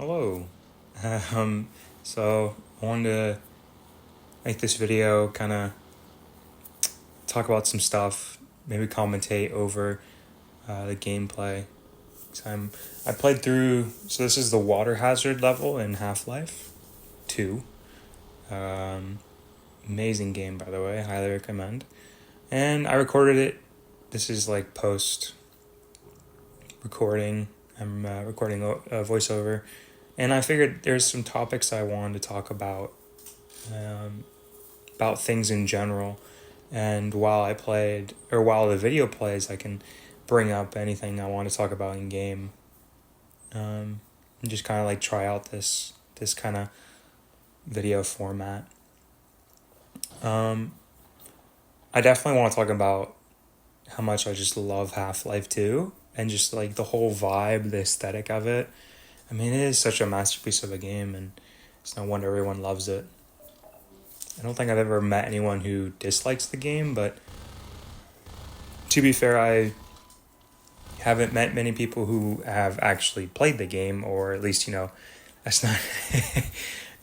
Hello. Um, so I wanted to make this video, kind of talk about some stuff, maybe commentate over the gameplay. I played through. So this is the water hazard level in Half-Life 2. Um, Amazing game, by the way. Highly recommend. And I recorded it. This is like post recording. I'm recording a voiceover, and I figured there's some topics I wanted to talk um, about things in general. And while the video plays, I can bring up anything I want to talk about in game. And just kind of like try out this kind of video format. Um, I definitely want to talk about how much I just love Half-Life 2 and just like the whole vibe, the aesthetic of it. I mean, it is such a masterpiece of a game, and it's no wonder everyone loves it. I don't think I've ever met anyone who dislikes the game, but to be fair, I haven't met many people who have actually played the game, or at least, that's not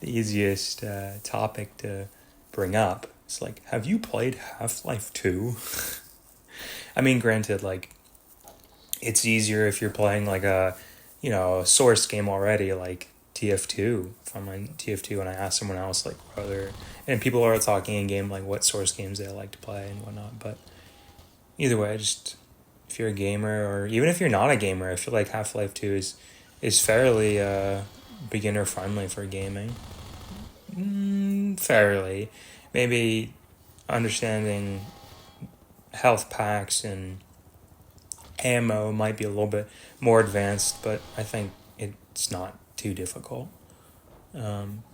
the easiest topic to bring up. It's like, have you played Half-Life 2? I mean, granted, like, it's easier if you're playing like a source game already, like TF2. If I'm on TF2 and I ask someone else, like, whether, and people are talking in game, like, what source games they like to play and whatnot. But either way, just if you're a gamer, or even if you're not a gamer, I feel like Half-Life 2 is fairly beginner friendly for gaming. Fairly. Maybe understanding health packs and ammo might be a little bit more advanced, but I think it's not too difficult. Um,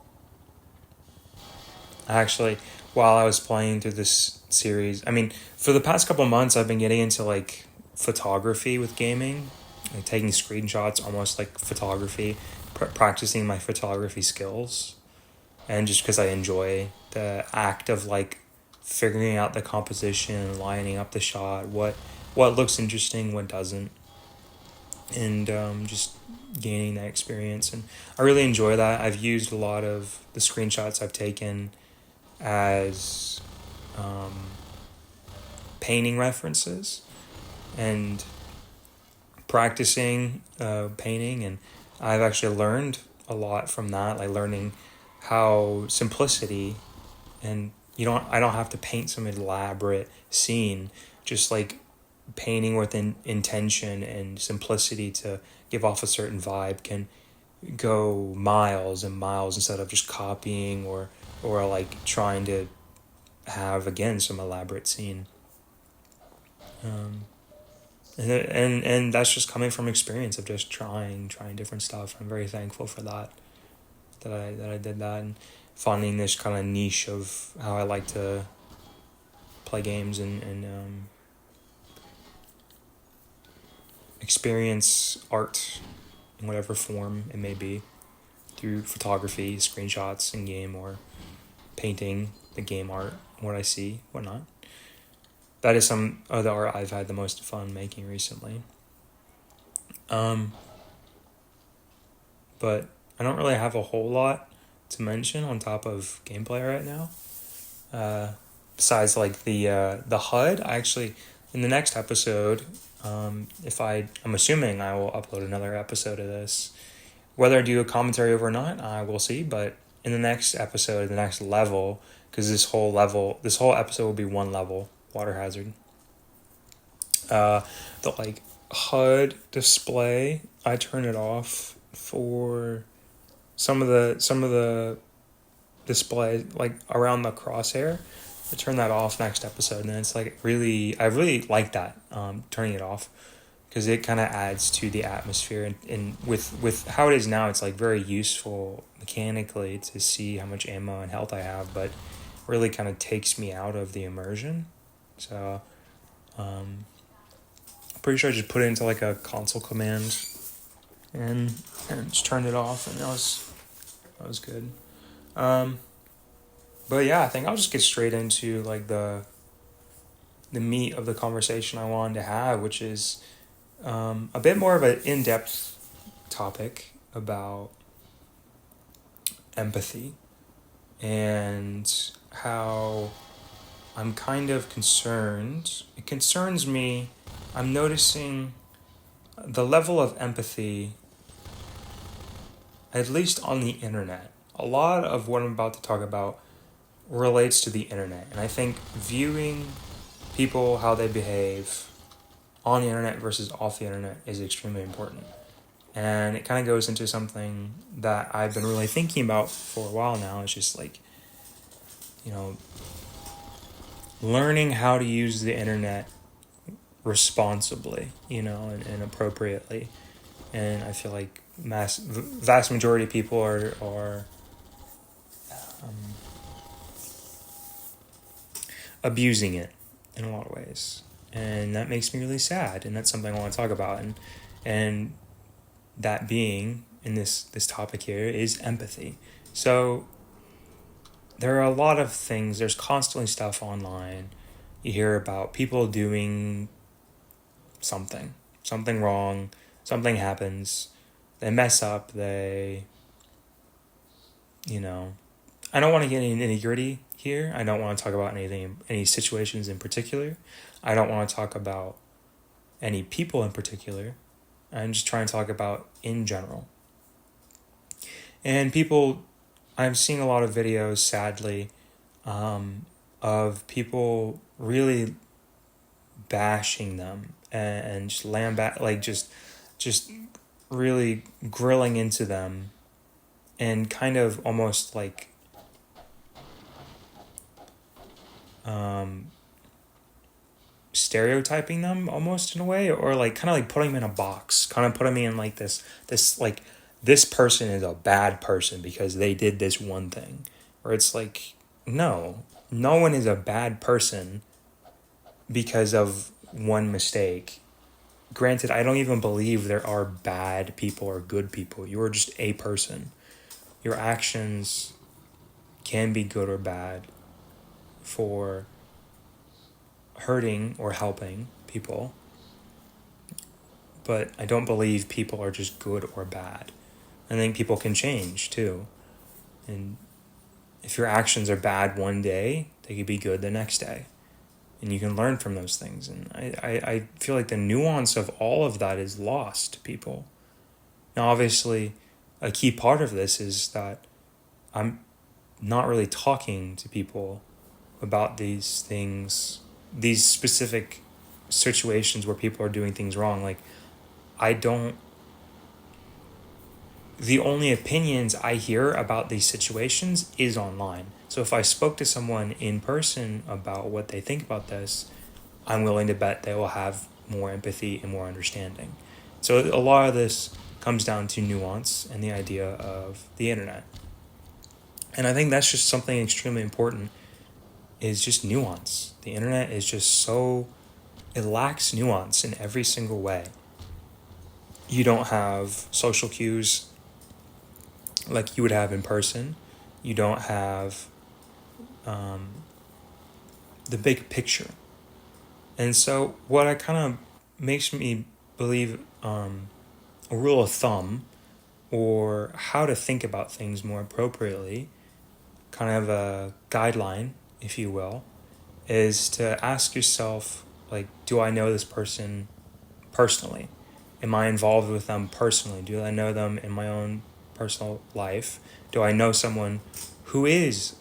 Actually, while I was playing through this series, I mean, for the past couple months, I've been getting into like photography with gaming, like taking screenshots, almost like photography, practicing my photography skills, and just because I enjoy the act of like figuring out the composition, lining up the shot, what looks interesting, what doesn't, and just gaining that experience. And I really enjoy that. I've used a lot of the screenshots I've taken as painting references and practicing painting, and I've actually learned a lot from that, like learning how simplicity, and I don't have to paint some elaborate scene, just like painting with intention and simplicity to give off a certain vibe can go miles and miles instead of just copying or like trying to have again some elaborate scene. And that's just coming from experience of just trying different stuff. I'm very thankful for that I did that, and finding this kind of niche of how I like to play games and experience art in whatever form it may be, through photography, screenshots in game, or painting the game art, what I see, whatnot. That is some of the art I've had the most fun making recently. But I don't really have a whole lot to mention on top of gameplay right now. Besides like the HUD, I actually, in the next episode, I'm assuming I will upload another episode of this. Whether I do a commentary over or not, I will see. But in the next episode, the next level, because this whole episode will be one level, water hazard. The like HUD display, I turn it off for some of the display, like around the crosshair. I turn that off next episode, and it's like I really like that, turning it off, because it kind of adds to the atmosphere, and with how it is now, it's like very useful mechanically to see how much ammo and health I have, but really kind of takes me out of the immersion. So pretty sure I just put it into like a console command and just turned it off, and that was good. But yeah, I think I'll just get straight into like the meat of the conversation I wanted to have, which is a bit more of an in-depth topic about empathy and how I'm kind of concerned. It concerns me. I'm noticing the level of empathy, at least on the internet. A lot of what I'm about to talk about relates to the internet. And I think viewing people, how they behave on the internet versus off the internet is extremely important. And it kind of goes into something that I've been really thinking about for a while now. It's just like, you know, learning how to use the internet responsibly, and appropriately. And I feel like vast majority of people are um, abusing it in a lot of ways. And that makes me really sad. And that's something I want to talk about. And that being in this topic here is empathy. So there are a lot of things. There's constantly stuff online. You hear about people doing something wrong, something happens, they mess up, I don't want to get any nitty gritty here. I don't want to talk about any situations in particular. I don't want to talk about any people in particular. I'm just trying to talk about in general. And I'm seeing a lot of videos, sadly, of people really bashing them and just really grilling into them and kind of almost like stereotyping them almost in a way, or like kind of like putting them in a box, kind of putting me in like this like this person is a bad person because they did this one thing. Or it's like, no one is a bad person because of one mistake. Granted, I don't even believe there are bad people or good people. You are just a person. Your actions can be good or bad for hurting or helping people. But I don't believe people are just good or bad. I think people can change too. And if your actions are bad one day, they could be good the next day. And you can learn from those things. And I feel like the nuance of all of that is lost to people. Now, obviously, a key part of this is that I'm not really talking to people about these things, these specific situations where people are doing things wrong. Like, the only opinions I hear about these situations is online. So if I spoke to someone in person about what they think about this, I'm willing to bet they will have more empathy and more understanding. So a lot of this comes down to nuance and the idea of the internet. And I think that's just something extremely important, is just nuance. The internet is just it lacks nuance in every single way. You don't have social cues like you would have in person. You don't have the big picture. And so what I kind of makes me believe a rule of thumb, or how to think about things more appropriately, kind of a guideline, if you will, is to ask yourself, like, do I know this person personally? Am I involved with them personally? Do I know them in my own personal life? Do I know someone who is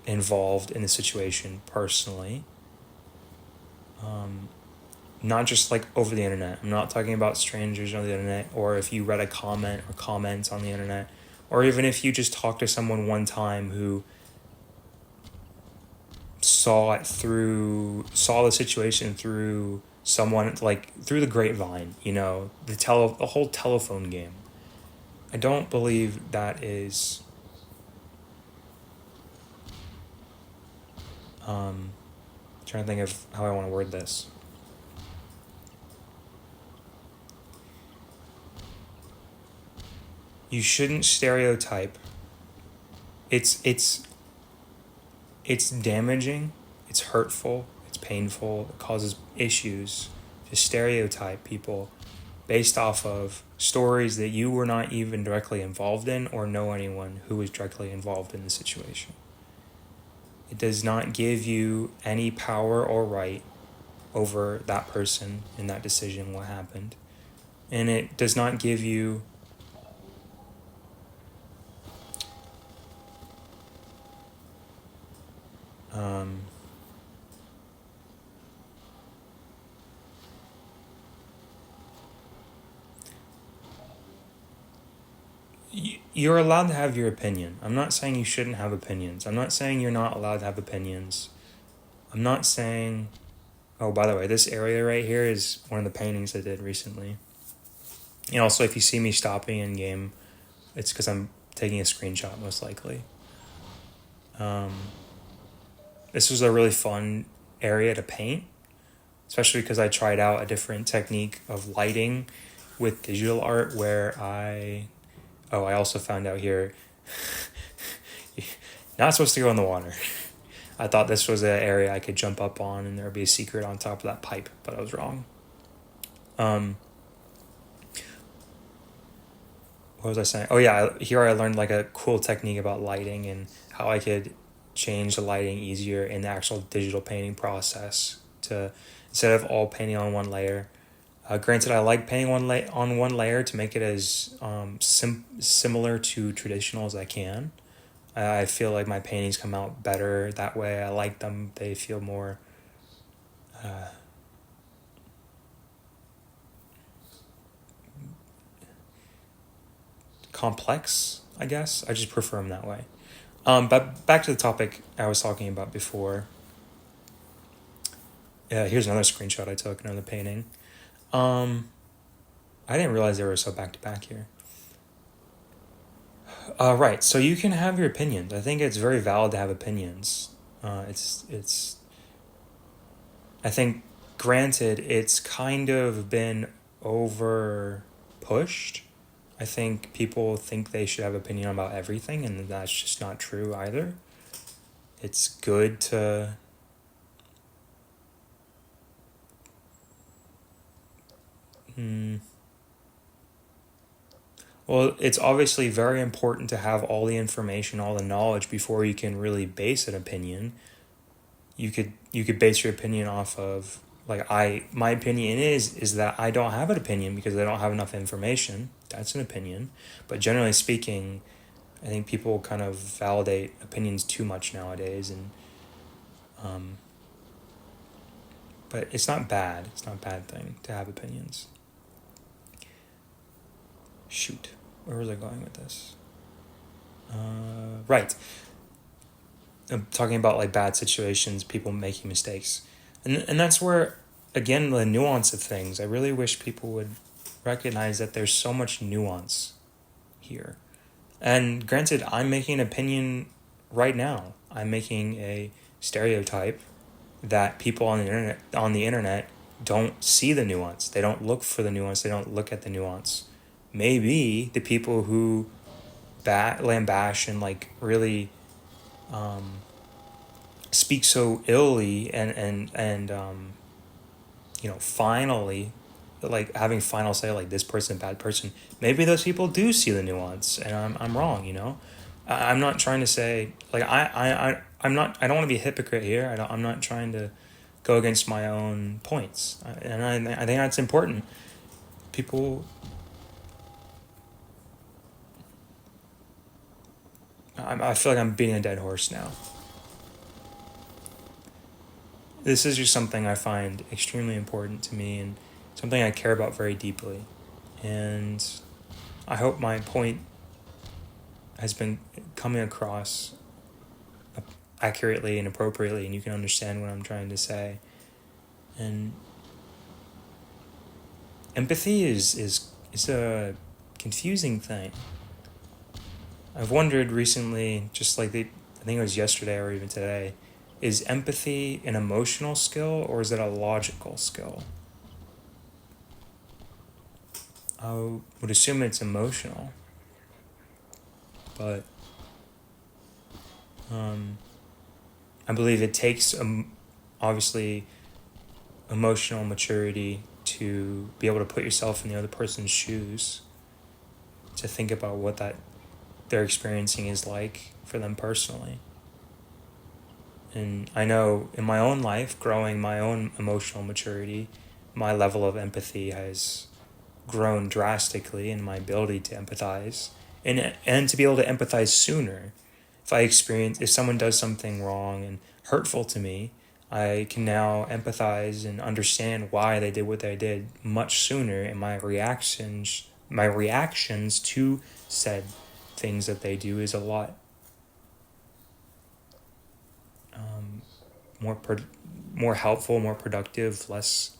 involved in the situation personally? Not just like over the internet. I'm not talking about strangers on the internet, or if you read a comment or comments on the internet, or even if you just talked to someone one time who saw the situation through someone, like through the grapevine, the whole telephone game. I don't believe that is trying to think of how I want to word this. You shouldn't stereotype. It's damaging, it's hurtful, it's painful, it causes issues to stereotype people based off of stories that you were not even directly involved in or know anyone who was directly involved in the situation. It does not give you any power or right over that person and that decision, what happened. And it does not give you you're allowed to have your opinion. I'm not saying you shouldn't have opinions. I'm not saying you're not allowed to have opinions. I'm not saying, oh, by the way, this area right here is one of the paintings I did recently. And also, if you see me stopping in game, it's because I'm taking a screenshot, most likely. This was a really fun area to paint, especially because I tried out a different technique of lighting with digital art where I also found out here, not supposed to go in the water. I thought this was an area I could jump up on and there would be a secret on top of that pipe, but I was wrong. What was I saying? Oh yeah, here I learned like a cool technique about lighting and how I could change the lighting easier in the actual digital painting process to, instead of all painting on one layer. Granted, I like painting on one layer to make it as similar to traditional as I can. I feel like my paintings come out better that way. I like them. They feel more complex, I guess. I just prefer them that way. But back to the topic I was talking about before. Here's another screenshot I took, another painting. I didn't realize they were so back to back here. Right, so you can have your opinions. I think it's very valid to have opinions. It's. I think, granted, it's kind of been over pushed. I think people think they should have opinion about everything, and that's just not true either. It's good to well, it's obviously very important to have all the information, all the knowledge before you can really base an opinion. You could base your opinion off of, like, my opinion is that I don't have an opinion because I don't have enough information. That's an opinion. But generally speaking, I think people kind of validate opinions too much nowadays, and but it's not bad. It's not a bad thing to have opinions. Shoot, where was I going with this? Right. I'm talking about like bad situations, people making mistakes. And that's where, again, the nuance of things. I really wish people would recognize that there's so much nuance here. And granted, I'm making an opinion right now. I'm making a stereotype that people on the internet don't see the nuance. They don't look for the nuance. They don't look at the nuance. Maybe the people who lambash and like really speak so illy and finally, like having final say, like this person bad person, maybe those people do see the nuance and I'm wrong, I'm not trying to say, like, I'm not, I don't want to be a hypocrite here. I'm not trying to go against my own points, and I think that's important. People, I feel like I'm beating a dead horse now. This is just something I find extremely important to me and something I care about very deeply. And I hope my point has been coming across accurately and appropriately, and you can understand what I'm trying to say. And empathy is a confusing thing. I've wondered recently, just like I think it was yesterday or even today, is empathy an emotional skill or is it a logical skill? I would assume it's emotional, but I believe it takes obviously emotional maturity to be able to put yourself in the other person's shoes, to think about what that they're experiencing is like for them personally. And I know in my own life, growing my own emotional maturity, my level of empathy has grown drastically in my ability to empathize and to be able to empathize sooner. If someone does something wrong and hurtful to me, I can now empathize and understand why they did what they did much sooner, and my reactions to said things that they do is a lot more helpful, more productive, less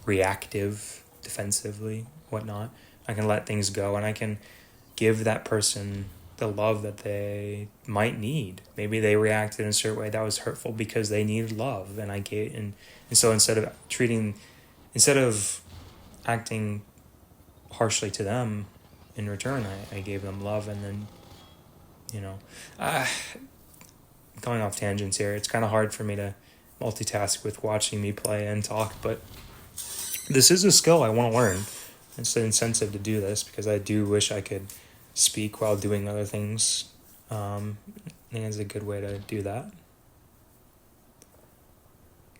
reactive, defensively, whatnot. I can let things go, and I can give that person the love that they might need. Maybe they reacted in a certain way that was hurtful because they needed love, and I gave and so instead of acting harshly to them in return, I gave them love. And then, uh, going off tangents here, it's kind of hard for me to multitask with watching me play and talk, but this is a skill I want to learn. It's an incentive to do this because I do wish I could speak while doing other things. I think it's a good way to do that.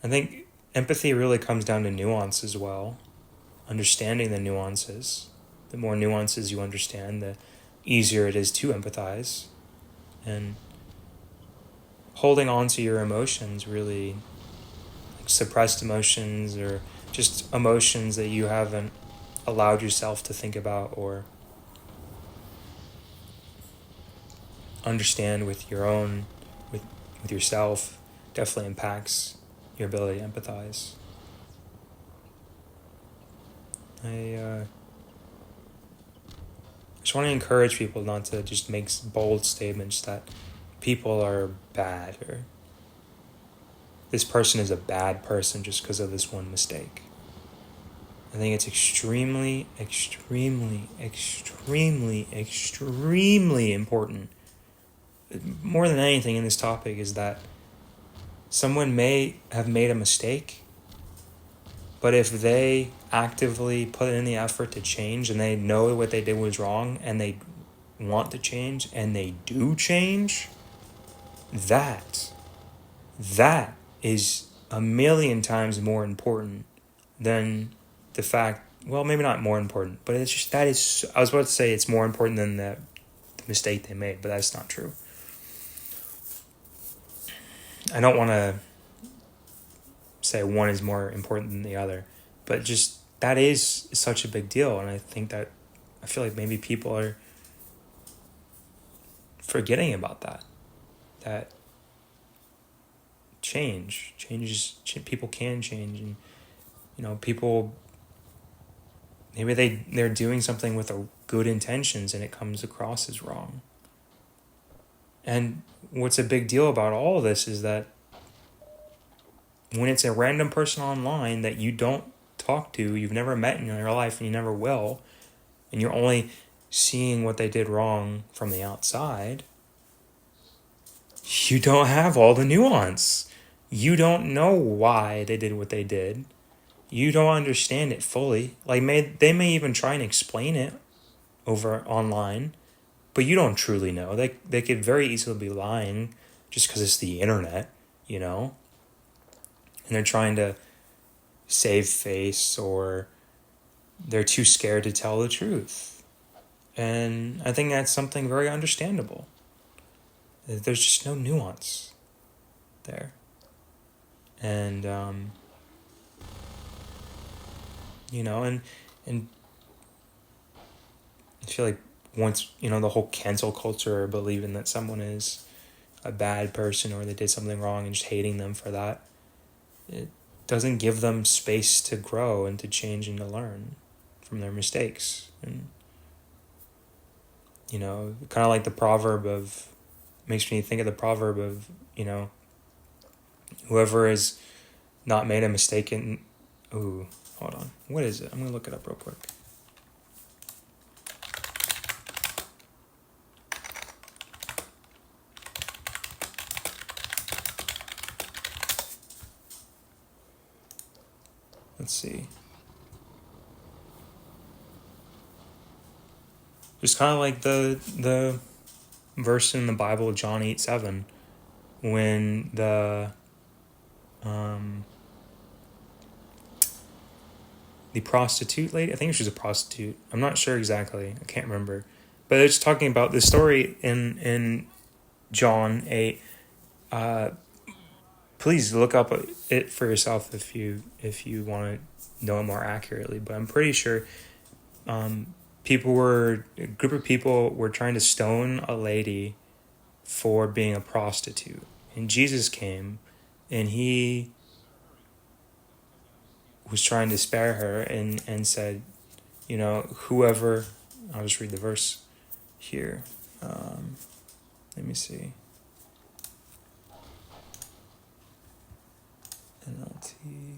I think empathy really comes down to nuance as well. Understanding the nuances. The more nuances you understand, the easier it is to empathize. And holding on to your emotions, really, like suppressed emotions or just emotions that you haven't allowed yourself to think about or understand with yourself, definitely impacts your ability to empathize. I just want to encourage people not to just make bold statements that people are bad or this person is a bad person just because of this one mistake. I think it's extremely, extremely, extremely, extremely important. More than anything in this topic is that someone may have made a mistake, but if they actively put in the effort to change and they know what they did was wrong and they want to change and they do change, that is a million times more important than the fact, well, maybe not more important, but it's just, I was about to say it's more important than the mistake they made, but that's not true. I don't want to say one is more important than the other, but just that is such a big deal. And I feel like maybe people are forgetting about that people can change, and people, maybe they're doing something with a good intentions and it comes across as wrong. And what's a big deal about all of this is that when it's a random person online that you don't talk to, you've never met in your life and you never will, and you're only seeing what they did wrong from the outside, you don't have all the nuance. You don't know why they did what they did. You don't understand it fully. Like they may even try and explain it over online, but you don't truly know. They could very easily be lying just because it's the internet, and they're trying to save face or they're too scared to tell the truth. And I think that's something very understandable. There's just no nuance there. And, and I feel like once, the whole cancel culture or believing that someone is a bad person or they did something wrong and just hating them for that, it doesn't give them space to grow and to change and to learn from their mistakes. And, kind of like the proverb makes me think of the proverb of, whoever has not made a mistake ooh, hold on. What is it? I'm going to look it up real quick. let's see. It's kind of like the verse in the Bible, John 8:7, when um, the prostitute lady, I think she was a prostitute. I'm not sure exactly. I can't remember. But it's talking about the story in John 8. Please look up it for yourself if you want to know it more accurately. But I'm pretty sure a group of people were trying to stone a lady for being a prostitute. And Jesus came and he was trying to spare her and said, whoever, I'll just read the verse here. Let me see. NLT.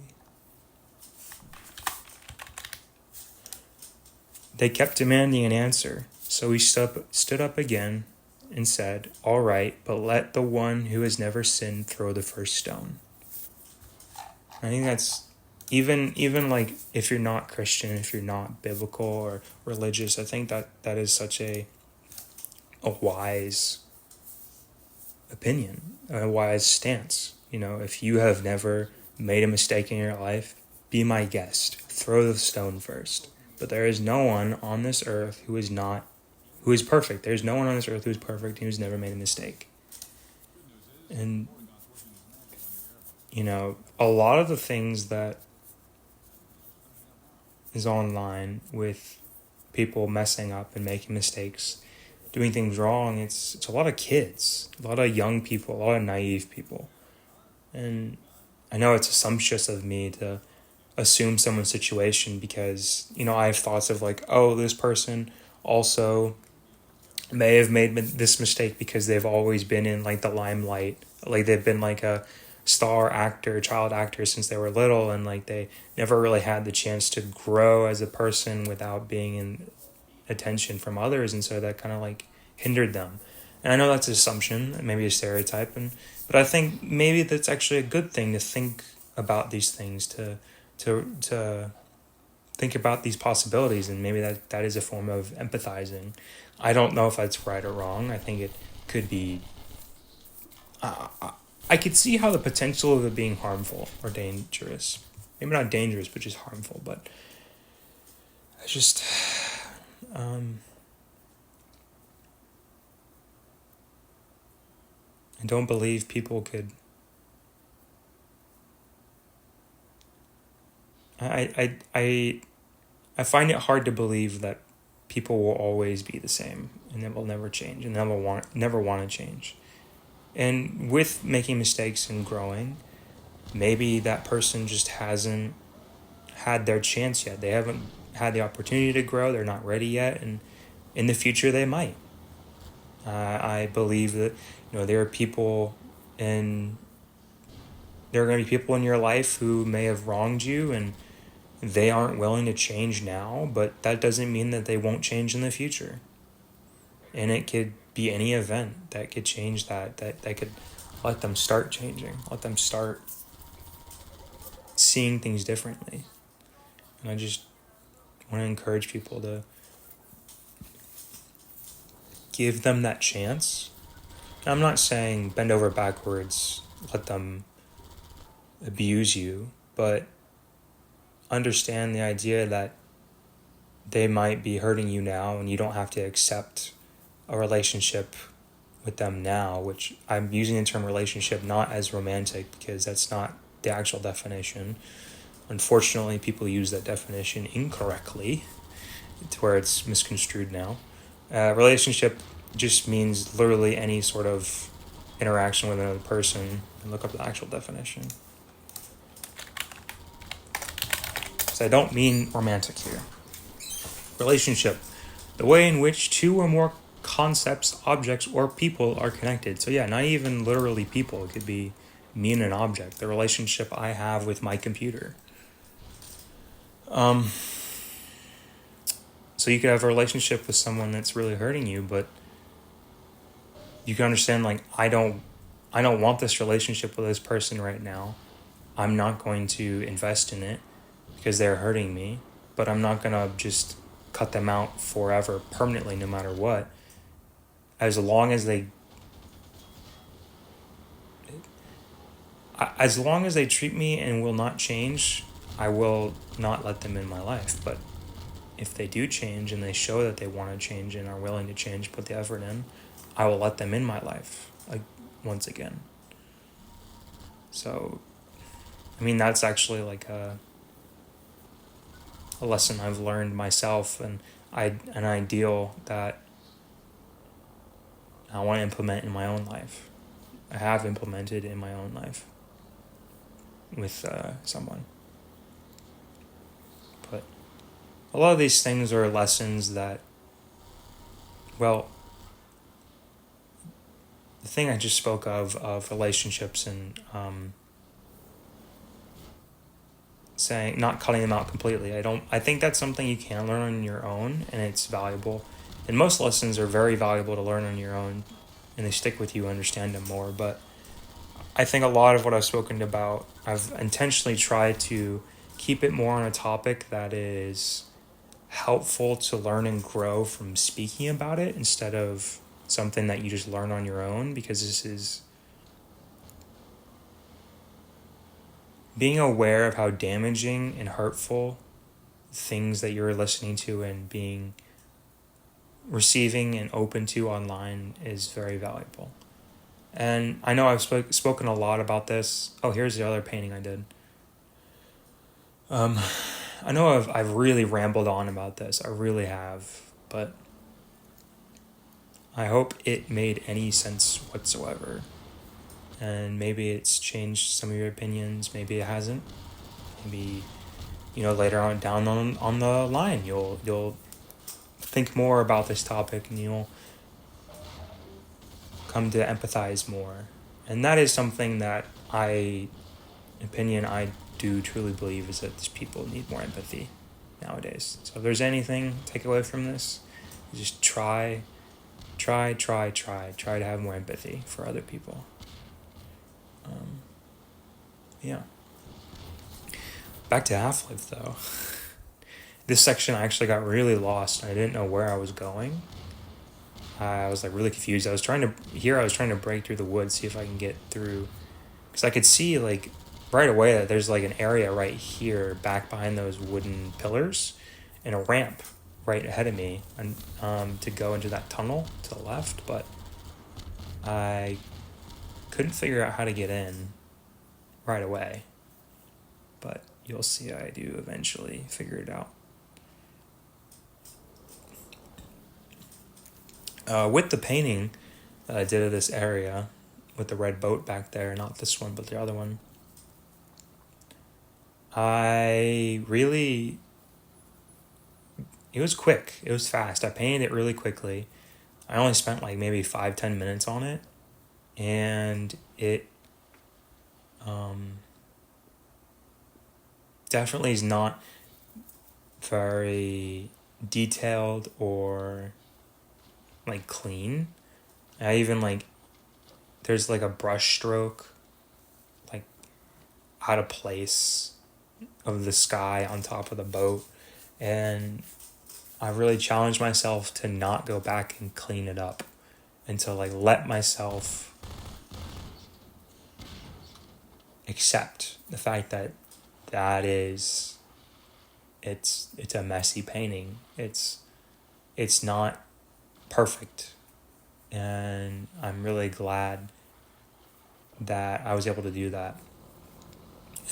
They kept demanding an answer, so he stood up again and said, "All right, but let the one who has never sinned throw the first stone." I think that's even like if you're not Christian, if you're not biblical or religious, I think that is such a wise opinion, a wise stance. If you have never made a mistake in your life, be my guest. Throw the stone first. But there is no one on this earth who is perfect. There's no one on this earth who is perfect and who's never made a mistake. And, a lot of the things that is online with people messing up and making mistakes, doing things wrong, it's a lot of kids, a lot of young people, a lot of naive people. And I know it's assumptuous of me to assume someone's situation because, I have thoughts of like, oh, this person also may have made this mistake because they've always been in like the limelight. Like they've been like a star actor, child actor since they were little, and like they never really had the chance to grow as a person without being in attention from others, and so that kind of like hindered them. And I know that's an assumption, maybe a stereotype, but I think maybe that's actually a good thing to think about these things, to think about these possibilities, and maybe that is a form of empathizing. I don't know if that's right or wrong. I think it could be. I could see how the potential of it being harmful or dangerous. Maybe not dangerous, but just harmful. But I just, I don't believe people could. I find it hard to believe that people will always be the same and it will never change and never want to change. And with making mistakes and growing, maybe that person just hasn't had their chance yet. They haven't had the opportunity to grow. They're not ready yet, and in the future they might. I believe that there are people in there are going to be people in your life who may have wronged you and they aren't willing to change now, but that doesn't mean that they won't change in the future. And it could be any event that could change that could let them start changing, let them start seeing things differently. And I just want to encourage people to give them that chance. And I'm not saying bend over backwards, let them abuse you, but understand the idea that they might be hurting you now and you don't have to accept a relationship with them now, which I'm using the term relationship not as romantic because that's not the actual definition. Unfortunately, people use that definition incorrectly to where it's misconstrued now. Relationship just means literally any sort of interaction with another person, and look up the actual definition. So I don't mean romantic here. Relationship, the way in which two or more concepts, objects, or people are connected. So yeah, not even literally people. It could be me and an object. The relationship I have with my computer. So you could have a relationship with someone that's really hurting you, but you can understand like I don't want this relationship with this person right now. I'm not going to invest in it because they're hurting me, but I'm not gonna just cut them out forever, permanently, no matter what. As long as they treat me and will not change, I will not let them in my life. But if they do change and they show that they want to change and are willing to change, put the effort in, I will let them in my life, like, once again. So, I mean, that's actually like a lesson I've learned myself, and an ideal that I want to implement in my own life. I have implemented in my own life with someone. But a lot of these things are lessons that, well, the thing I just spoke of relationships and saying not cutting them out completely. I think that's something you can learn on your own, and it's valuable. And most lessons are very valuable to learn on your own, and they stick with you, understand them more. But I think a lot of what I've spoken about, I've intentionally tried to keep it more on a topic that is helpful to learn and grow from speaking about it, instead of something that you just learn on your own, because this is being aware of how damaging and hurtful things that you're listening to and being receiving and open to online is very valuable. And I know I've spoken a lot about this. Oh, here's the other painting I did. I know I've really rambled on about this. I really have. But I hope it made any sense whatsoever. And maybe it's changed some of your opinions. Maybe it hasn't. Maybe, later on down on the line, you'll think more about this topic and you'll come to empathize more. And that is something that I do truly believe, is that these people need more empathy nowadays. So if there's anything to take away from this, just try to have more empathy for other people. Yeah. Back to Half-Life, though. This section I actually got really lost. I didn't know where I was going. I was really confused. I was trying to break through the woods, see if I can get through, because I could see right away that there's an area right here back behind those wooden pillars, and a ramp right ahead of me, and to go into that tunnel to the left, but I couldn't figure out how to get in right away. But you'll see I do eventually figure it out. With the painting that I did of this area, with the red boat back there, not this one, but the other one, it was quick. It was fast. I painted it really quickly. I only spent maybe 5-10 minutes on it. And it definitely is not very detailed or clean. I even there's a brush stroke out of place of the sky on top of the boat, and I really challenged myself to not go back and clean it up, and to let myself accept the fact that it's a messy painting. It's not perfect, and I'm really glad that I was able to do that.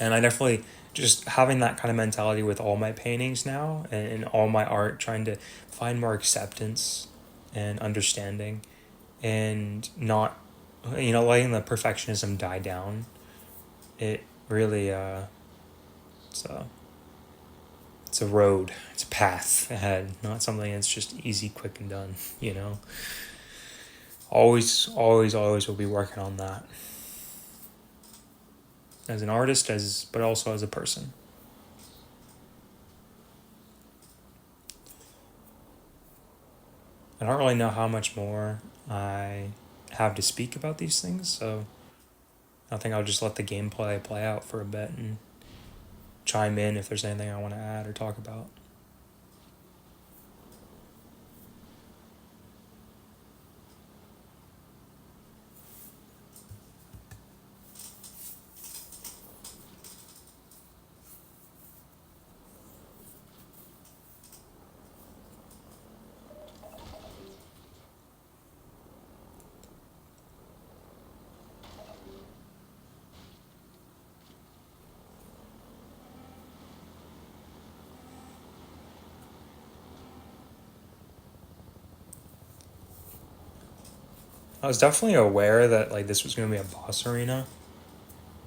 And I definitely, just having that kind of mentality with all my paintings now and all my art, trying to find more acceptance and understanding, and not letting the perfectionism die down. It really it's a road, it's a path ahead, not something that's just easy, quick, and done. Always will be working on that, as an artist, but also as a person. I don't really know how much more I have to speak about these things, so I think I'll just let the gameplay play out for a bit, and chime in if there's anything I want to add or talk about. I was definitely aware that like this was gonna be a boss arena.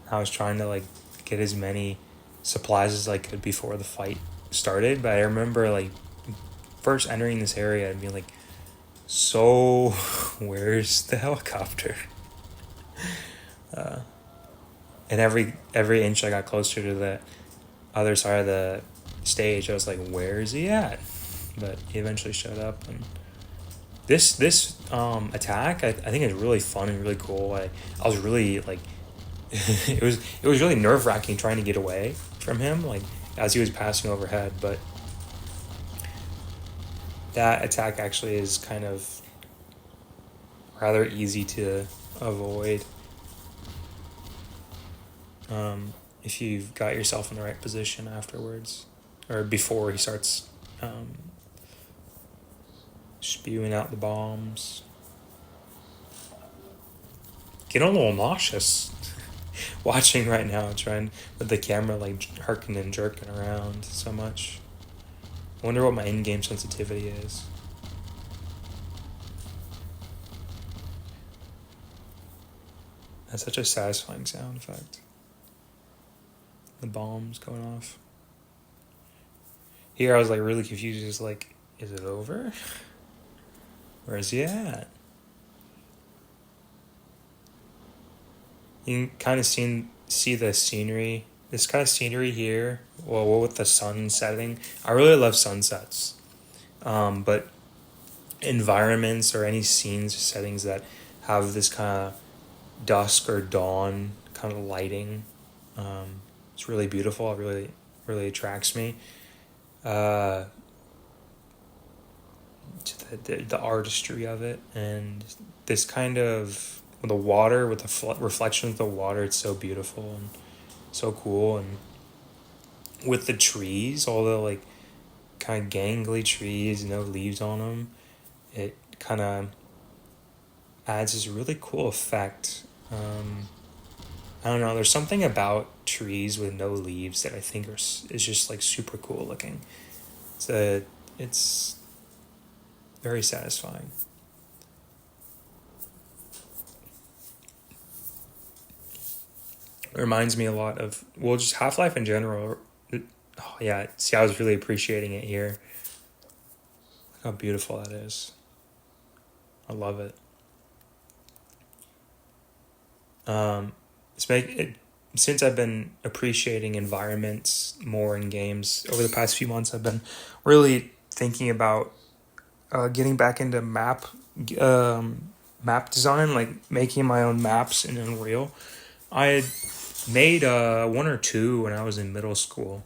I was trying to like get as many supplies as I could before the fight started, but I remember like first entering this area and being like, so where's the helicopter? And every inch I got closer to the other side of the stage, I was like, where is he at? But he eventually showed up, and this attack I think is really fun and really cool. I was really like it was really nerve wracking trying to get away from him, like as he was passing overhead. But that attack actually is kind of rather easy to avoid if you've got yourself in the right position afterwards or before he starts spewing out the bombs. Get a little nauseous watching right now, trying with the camera like harking and jerking around so much. I wonder what my in-game sensitivity is. That's such a satisfying sound effect. The bombs going off. Here I was like really confused, just like, is it over? Where is he at? You can kind of see the scenery. This kind of scenery here, well, with the sun setting. I really love sunsets. But environments or any scenes or settings that have this kind of dusk or dawn kind of lighting, it's really beautiful. It really attracts me. To the artistry of it, and this kind of the water with the reflection of the water, it's so beautiful and so cool. And with the trees, all the like kind of gangly trees, no leaves on them, it kind of adds this really cool effect. I don't know, there's something about trees with no leaves that I think is just like super cool looking. It's very satisfying. It reminds me a lot of, well, just Half-Life in general. Oh yeah, see, I was really appreciating it here. Look how beautiful that is. I love it. It's make it since I've been appreciating environments more in games over the past few months. I've been really thinking about getting back into map design, like making my own maps in Unreal. I had made one or two when I was in middle school,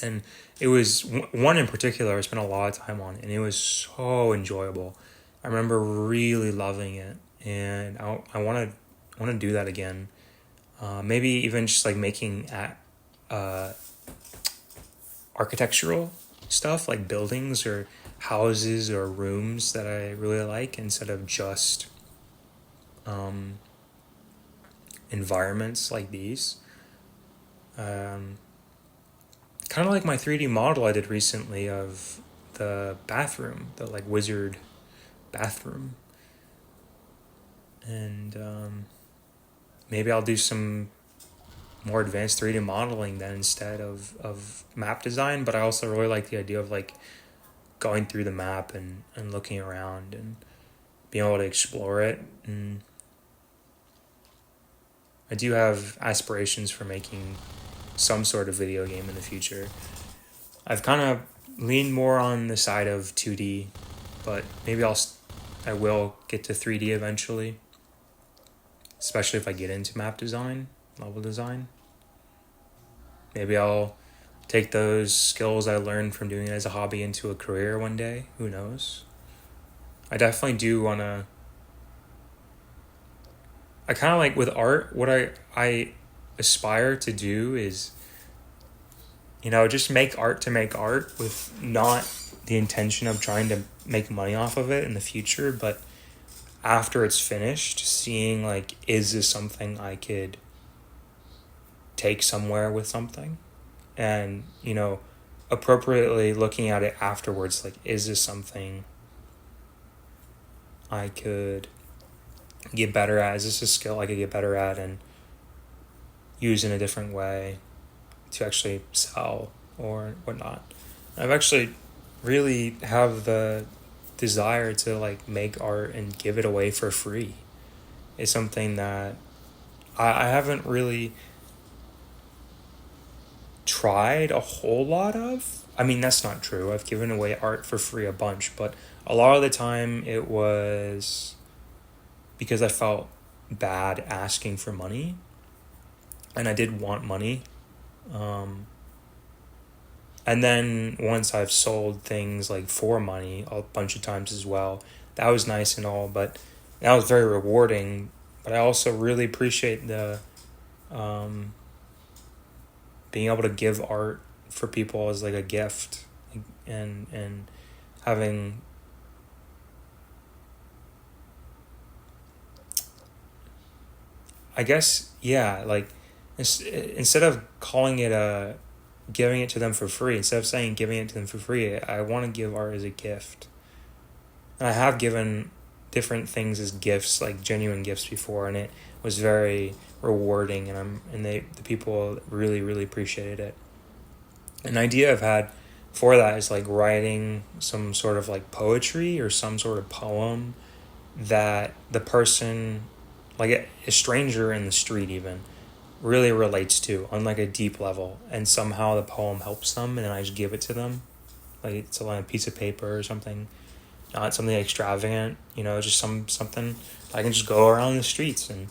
and it was one in particular I spent a lot of time on, and it was so enjoyable. I remember really loving it, and I want to do that again. Maybe even just like making architectural stuff like buildings or houses or rooms that I really like instead of just environments like these. Kind of like my 3D model I did recently of the bathroom, the like wizard bathroom. And maybe I'll do some more advanced 3D modeling then instead of map design. But I also really like the idea of like going through the map and looking around and being able to explore it. And I do have aspirations for making some sort of video game in the future. I've kind of leaned more on the side of 2D, but maybe I will get to 3D eventually, especially if I get into map design, level design. Maybe I'll take those skills I learned from doing it as a hobby into a career one day. Who knows? I definitely do want to. I kind of like with art, what I aspire to do is, just make art to make art with not the intention of trying to make money off of it in the future, but after it's finished, seeing like, is this something I could take somewhere with something? And, appropriately looking at it afterwards, like, is this something I could get better at? Is this a skill I could get better at and use in a different way to actually sell or whatnot? I've actually really have the desire to like make art and give it away for free. It's something that I haven't really tried a whole lot of. I mean, that's not true. I've given away art for free a bunch, but a lot of the time it was because I felt bad asking for money, and I did want money. Um, and then once I've sold things like for money a bunch of times as well, that was nice and all, but that was very rewarding. But I also really appreciate the um, being able to give art for people as like a gift, and having, I guess, yeah, like instead of calling it a giving it to them for free, instead of saying giving it to them for free, I want to give art as a gift. And I have given different things as gifts, like genuine gifts before, and it was very rewarding, and the people really really appreciated it. An idea I've had for that is like writing some sort of like poetry or some sort of poem that the person, like a stranger in the street even, really relates to on like a deep level, and somehow the poem helps them, and then I just give it to them, like it's on a piece of paper or something, not something extravagant, just something I can just go around the streets and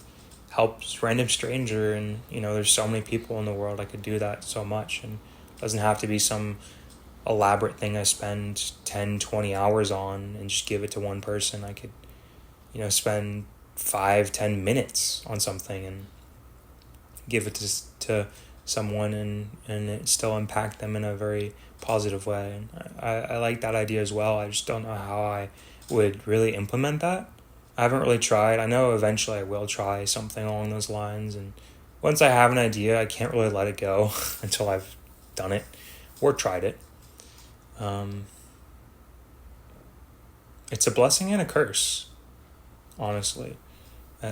help random stranger, and there's so many people in the world I could do that so much, and it doesn't have to be some elaborate thing I spend 10-20 hours on and just give it to one person. I could spend 5-10 minutes on something and give it to someone, and it still impact them in a very positive way. And I like that idea as well. I just don't know how I would really implement that. I haven't really tried. I know eventually I will try something along those lines, and once I have an idea, I can't really let it go until I've done it or tried it. Um, it's a blessing and a curse, honestly.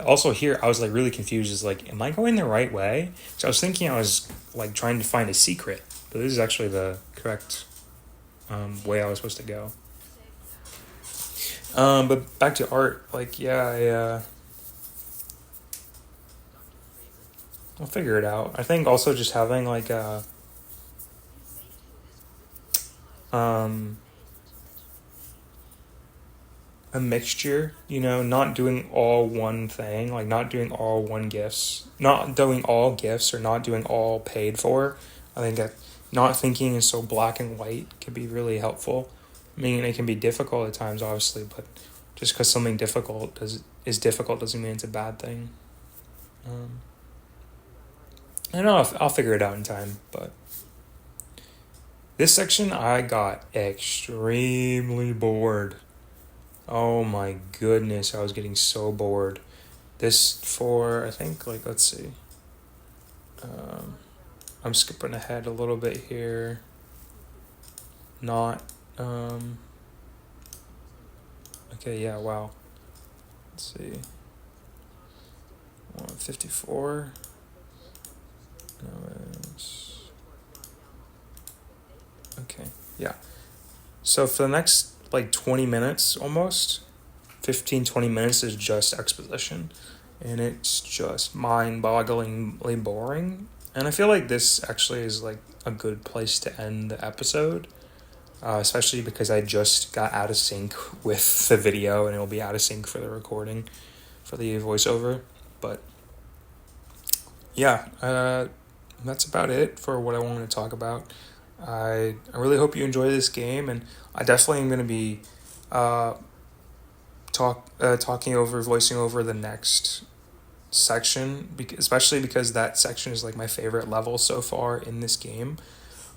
Also here, I was like really confused. Is like, am I going the right way? So I was thinking I was like trying to find a secret, but this is actually the correct way I was supposed to go. But back to art, like yeah, I'll figure it out. I think also just having like um a mixture, not doing all one thing, like not doing all one gifts, not doing all gifts or not doing all paid for. I think that not thinking is so black and white can be really helpful. I mean, it can be difficult at times, obviously, but just because something is difficult doesn't mean it's a bad thing. Um, I don't know if I'll figure it out in time, but this section I got extremely bored. Oh my goodness, I was getting so bored. This for, I think, like, let's see. Um, I'm skipping ahead a little bit here. Not, okay, yeah, wow. Let's see. 154. No, okay, yeah. So for the next, like, 20 minutes almost, 15-20 minutes is just exposition, and it's just mind-bogglingly boring. And I feel like this actually is like a good place to end the episode, especially because I just got out of sync with the video, and it will be out of sync for the recording, for the voiceover. But yeah, that's about it for what I wanted to talk about. I really hope you enjoy this game, and I definitely am going to be uh, voicing over the next section, especially because that section is like my favorite level so far in this game.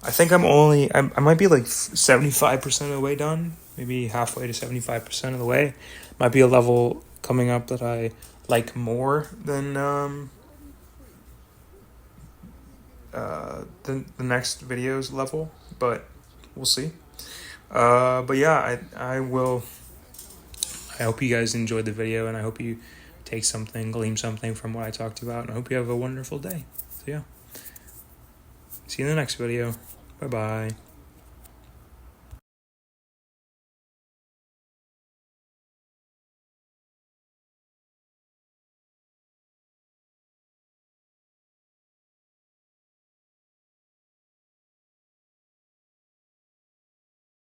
I think I might be like 75% of the way done, maybe halfway to 75% of the way. Might be a level coming up that I like more than the next video's level, but we'll see. But yeah, I will. I hope you guys enjoyed the video, and I hope you take something, glean something from what I talked about, and I hope you have a wonderful day. So yeah, see you in the next video. Bye bye.